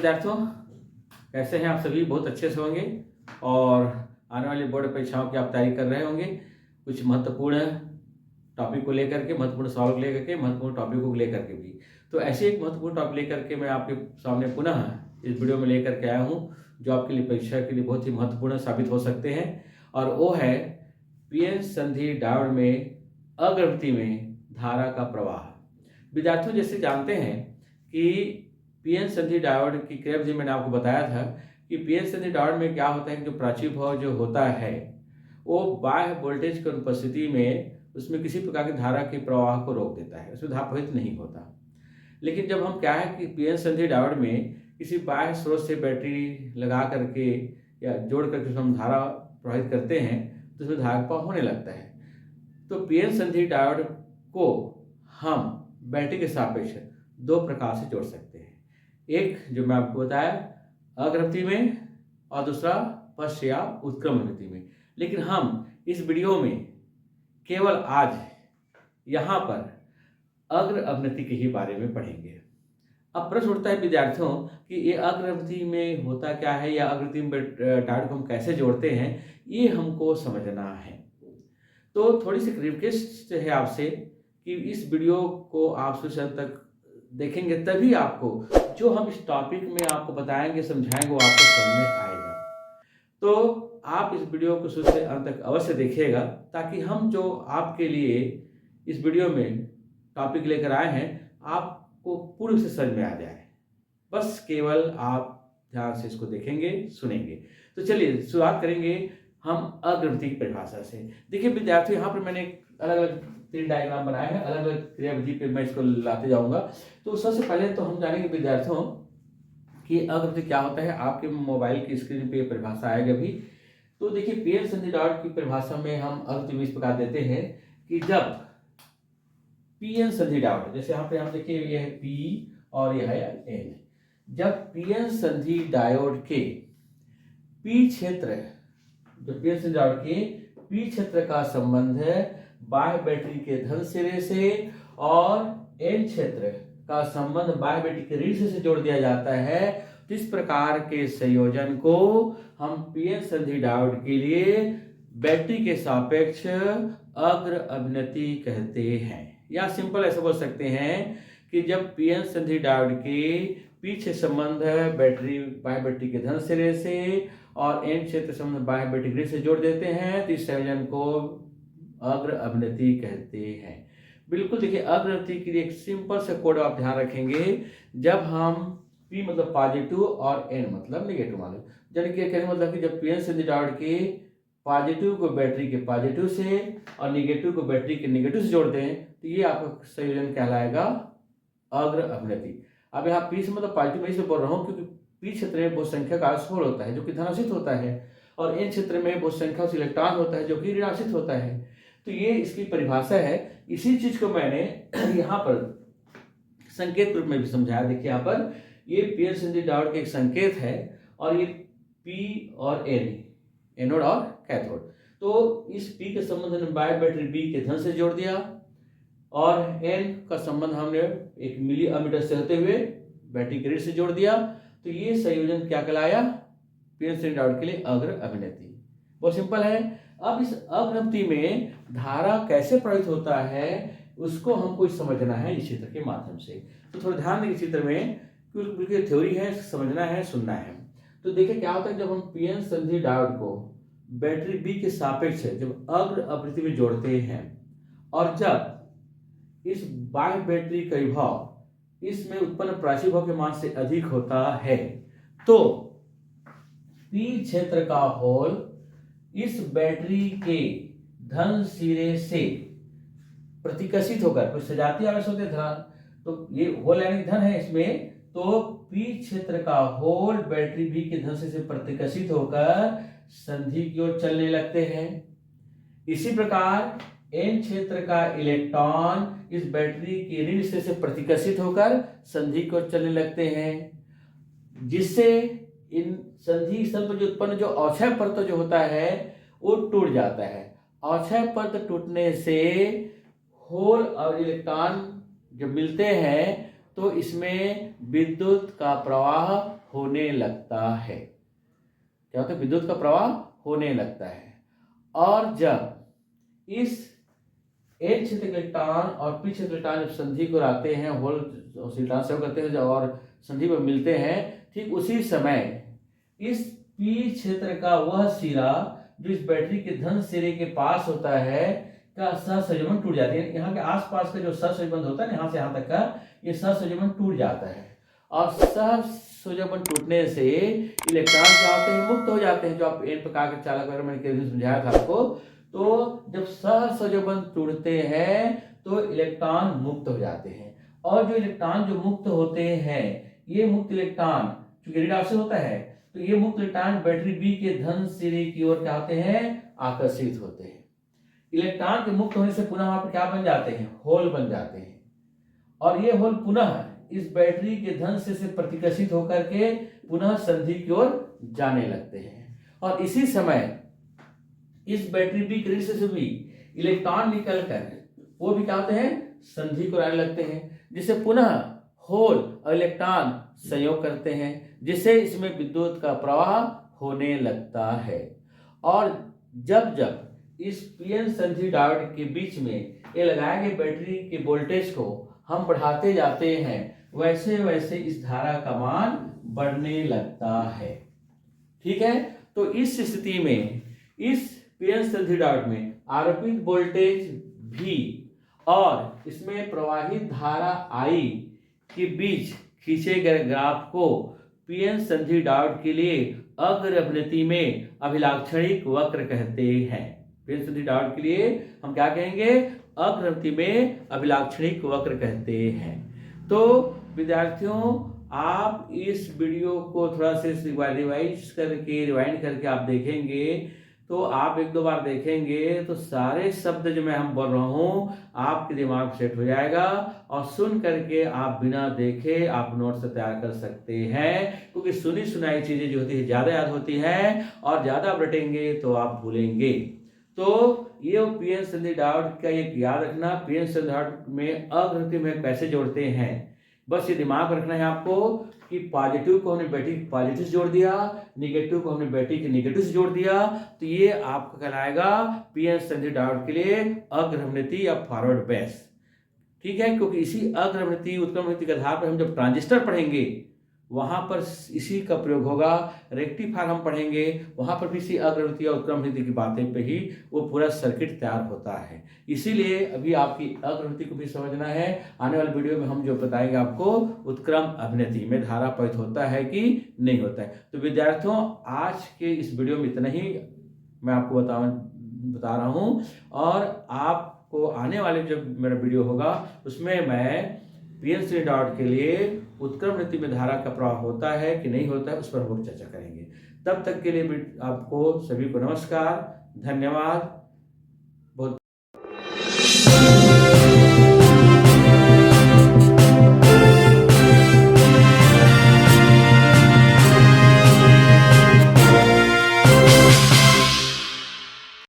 विद्यार्थियों, कैसे हैं आप सभी? बहुत अच्छे से होंगे और आने वाली बोर्ड परीक्षाओं की आप तैयारी कर रहे होंगे। कुछ महत्वपूर्ण टॉपिक को लेकर के, महत्वपूर्ण सवाल को लेकर के, महत्वपूर्ण टॉपिक को लेकर के भी। तो ऐसे एक महत्वपूर्ण टॉपिक लेकर के मैं आपके सामने पुनः इस वीडियो में लेकर के आया हूँ, जो आपके लिए परीक्षा के लिए बहुत ही महत्वपूर्ण साबित हो सकते हैं। और वो है पीएन संधि डायोड में अग्रवर्ती में धारा का प्रवाह। विद्यार्थियों, जैसे जानते हैं कि पीएन संधि डायोड की क्रियाविधि मैंने आपको बताया था कि पीएन संधि डायोड में क्या होता है कि जो प्राचीन भाव जो होता है वो बाह्य वोल्टेज की अनुपस्थिति में उसमें किसी प्रकार की धारा के प्रवाह को रोक देता है, उसमें धारा प्रवाहित नहीं होता। लेकिन जब हम क्या है कि पीएन संधि डायोड में किसी बाह्य स्रोत से बैटरी लगा करके या जोड़ करके हम धारा प्रवाहित करते हैं तो उसमें धारा का प्रवाह होने लगता है। तो पीएन संधि डायोड को हम बैटरी के सापेक्ष दो प्रकार से जोड़ सकते हैं। एक जो मैं आपको बताया अग्रवर्ती में और दूसरा पश्च या उत्क्रम आवृत्ति में। लेकिन हम इस वीडियो में केवल आज यहाँ पर अग्र अवनति के ही बारे में पढ़ेंगे। अब प्रश्न उठता है विद्यार्थियों कि ये अग्रवर्ती में होता क्या है या अग्रवर्ती में डायोड को हम कैसे जोड़ते हैं, ये हमको समझना है। तो थोड़ी सी रिक्वेस्ट है आपसे कि इस वीडियो को आप शुरू से अंत तक देखेंगे, तभी आपको जो हम इस टॉपिक में आपको बताएंगे, समझाएंगे, वो आपको समझ में आएगा। तो आप इस वीडियो को शुरू से अंत तक अवश्य देखिएगा, ताकि हम जो आपके लिए इस वीडियो में टॉपिक लेकर आए हैं आपको पूर्ण से समझ में आ जाए। बस केवल आप ध्यान से इसको देखेंगे, सुनेंगे। तो चलिए शुरुआत करेंगे हम अग्रवर्ती की परिभाषा से। देखिए विद्यार्थियों, यहाँ पर मैंने अलग अलग 3 डायग्राम बनाए हैं, अलग अलग क्रियाविधि पे मैं इसको लाते जाऊंगा। तो सबसे पहले तो हम जानेंगे विद्यार्थियों कि अग्रवर्ती क्या होता है। आपके मोबाइल की स्क्रीन पे परिभाषा आएगा भी। तो देखिए पीएन संधि डायोड की परिभाषा में हम अग्रवर्ती इस प्रकार देते हैं कि जब पीएन संधि डायोड, जैसे यहाँ पे हम देखिए ये है पी और यह है एन, जब पीएन संधि डायोड के पी क्षेत्र, जो पीएन संधि डायोड के पी क्षेत्र का संबंध है बाह्य बैटरी के धन सिरे से और एन क्षेत्र का संबंध बाह्य बैटरी के ऋण से जोड़ दिया जाता है, तो इस प्रकार के संयोजन को हम पीएन संधि डायोड के लिए बैटरी के सापेक्ष अग्र अवनति कहते हैं। या सिंपल ऐसे बोल सकते हैं कि जब पीएन संधि डायोड के पीछे संबंध बैटरी बाह्य बैटरी के धन सिरे से और एन क्षेत्र संबंध बाह्य बैटरी के ऋण से जोड़ देते हैं, तो इस संयोजन को अग्र अवनति कहते हैं। बिल्कुल देखिए, अग्रवर्ती के लिए एक सिंपल से कोड आप ध्यान रखेंगे। जब हम P मतलब पॉजिटिव और N मतलब नेगेटिव मान लो, यानी कि कहने मतलब कि जब पीएन संधि डायोड के पॉजिटिव को बैटरी के पॉजिटिव से और नेगेटिव को बैटरी के नेगेटिव से जोड़ दें, तो ये आपका संयोजन कहलाएगा अग्र अवनति। अब यहाँ P से मतलब पॉजिटिव मैं इसलिए बोल रहा हूँ क्योंकि P क्षेत्र में बहुत संख्या का आवेश होता है जो कि धनात्मक होता है, और N क्षेत्र में बहुत संख्या से इलेक्ट्रॉन होता है जो कि ऋणात्मक होता है। तो ये इसकी परिभाषा है। इसी चीज को मैंने यहाँ पर संकेत रूप में भी समझाया। देखिए यहाँ पर ये पीएन संधि डायोड के एक संकेत है और ये P और N, एनोड और कैथोड। तो इस P के संबंध में बाह्य बैटरी B के धन से जोड़ दिया और N का संबंध हमने एक मिली एमीटर से होते हुए बैटरी के ऋण से जोड़ दिया। तो ये संयोजन क्या कहलाया? पीएन संधि डायोड के लिए अग्र अवनति। बहुत सिंपल है। अब इस अग्रवर्ती में धारा कैसे प्रवाहित होता है उसको हमको समझना है इस चित्र के माध्यम से। तो थोड़ा ध्यान देंगे चित्र में, क्योंकि थ्योरी है, समझना है, सुनना है। तो देखिए क्या होता है जब हम पीएन संधि डायोड को बैटरी बी के सापेक्ष जब अग्र अवनति में जोड़ते हैं और जब इस बाह्य बैटरी का विभव इसमें उत्पन्न प्राचीन भाव के मान से अधिक होता है, तो पी क्षेत्र का होल इस बैटरी के धन सिरे से प्रतिकर्षित होकर, कुछ सजातीय आवेश होते हैं धन, तो ये होल यानी धन है इसमें, तो पी क्षेत्र का होल बैटरी बी के धन से प्रतिकर्षित होकर संधि की ओर चलने लगते हैं। इसी प्रकार एन क्षेत्र का इलेक्ट्रॉन इस बैटरी के ऋण से प्रतिकर्षित होकर संधि की ओर चलने लगते हैं, जिससे इन संधि स्थल पर जो उत्पन्न जो अक्षय परत जो होता है वो टूट जाता है। अक्षय परत टूटने से होल और इलेक्ट्रॉन जब मिलते हैं तो इसमें विद्युत का प्रवाह होने लगता है। क्या होता है? विद्युत का प्रवाह होने लगता है। और जब इस एन क्षेत्र के इलेक्ट्रॉन और पी क्षेत्र के इलेक्ट्रॉन जब संधि को आते हैं, होल इलेक्ट्रॉन सेव करते हैं और संधि पर मिलते हैं, ठीक उसी समय इस पी क्षेत्र का वह सिरा जो इस बैटरी के धन सिरे के पास होता है का सहसंयोजन टूट जाती है। यहाँ के आसपास का जो सहसंयोजन होता है, यहाँ से यहाँ तक का ये सहसंयोजन टूट जाता है। और सहसंयोजन टूटने से इलेक्ट्रॉन क्या होते हैं? मुक्त हो जाते हैं। जो आप एन प्रकार के चालक वगैरह मैंने समझाया था आपको। तो जब सहसंयोजन टूटते हैं तो इलेक्ट्रॉन मुक्त हो जाते हैं। और जो इलेक्ट्रॉन जो मुक्त होते हैं, ये मुक्त इलेक्ट्रॉन चूंकि रिडॉक्सिस होता है, तो ये मुक्त इलेक्ट्रॉन बैटरी बी के धन सिरे की ओर क्या होते हैं? आकर्षित होते हैं। इलेक्ट्रॉन के मुक्त होने से पुनः वहां पर क्या बन जाते हैं? होल बन जाते हैं। और ये होल पुनः इस बैटरी के धन से प्रतिकर्षित होकर के पुनः संधि की ओर जाने लगते हैं। और इसी समय इस बैटरी बी के से भी इलेक्ट्रॉन निकलकर वो भी क्या होते हैं? संधि को आने लगते हैं, जिससे पुनः होल और इलेक्ट्रॉन संयोग करते हैं, जिससे इसमें विद्युत का प्रवाह होने लगता है। और जब जब इस पीएन संधि डायोड के बीच में ये लगाए गए बैटरी के वोल्टेज को हम बढ़ाते जाते हैं, वैसे वैसे इस धारा का मान बढ़ने लगता है। ठीक है? तो इस स्थिति में इस पीएन संधि डायोड में आरोपित वोल्टेज V और इसमें प्रवाहित धारा I के बीच खींचे गए ग्राफ को पीएन संधि डायोड के लिए अग्र अभिनति में अभिलाक्षणिक वक्र कहते हैं। पीएन संधि डायोड के लिए हम क्या कहेंगे? अग्र अभिनति में अभिलाक्षणिक वक्र कहते हैं। तो विद्यार्थियों, आप इस वीडियो को थोड़ा से रिवाइंड करके आप देखेंगे तो आप एक दो बार देखेंगे तो सारे शब्द जो मैं बोल रहा हूँ आपके दिमाग में सेट हो जाएगा। और सुन करके आप बिना देखे आप नोट्स तैयार कर सकते हैं, क्योंकि सुनी सुनाई चीजें जो होती है ज़्यादा याद होती हैं, और ज़्यादा आप रटेंगे तो आप भूलेंगे। तो ये पीएन संधि डायोड का एक याद रखना, पीएन संधि डायोड में अग्रगति में कैसे जोड़ते हैं, बस ये दिमाग रखना है आपको कि पॉजिटिव को हमने बैटरी पॉजिटिव से जोड़ दिया, निगेटिव को हमने बैटरी के निगेटिव से जोड़ दिया, तो ये आपका कहलाएगा पीएन संधि डायोड के लिए अग्रभ्रमणिति या फॉरवर्ड बेस। ठीक है? क्योंकि इसी अग्रभ्रमणिति उत्क्रमणिति के आधार पर हम जब ट्रांजिस्टर पढ़ेंगे वहां पर इसी का प्रयोग होगा। रेक्टिफायर हम पढ़ेंगे वहां पर भी इसी अग्रभ्रमणिति और उत्क्रमणिति की बातें पे ही वो पूरा सर्किट तैयार होता है। इसीलिए अभी आपकी अग्रभ्रमणिति को भी समझना है। आने वाले वीडियो में हम जो बताएंगे आपको उत्क्रम अभिनति में धारा प्रवाहित होता है कि नहीं होता है। तो विद्यार्थियों, आज के इस वीडियो में इतना ही मैं आपको बता रहा हूँ, और आपको आने वाले जो मेरा वीडियो होगा उसमें मैं पीएन संधि डायोड के लिए उत्क्रम अभिनति में धारा का प्रवाह होता है कि नहीं होता है उस पर हम लोग चर्चा करेंगे। तब तक के लिए आपको सभी को नमस्कार, धन्यवाद।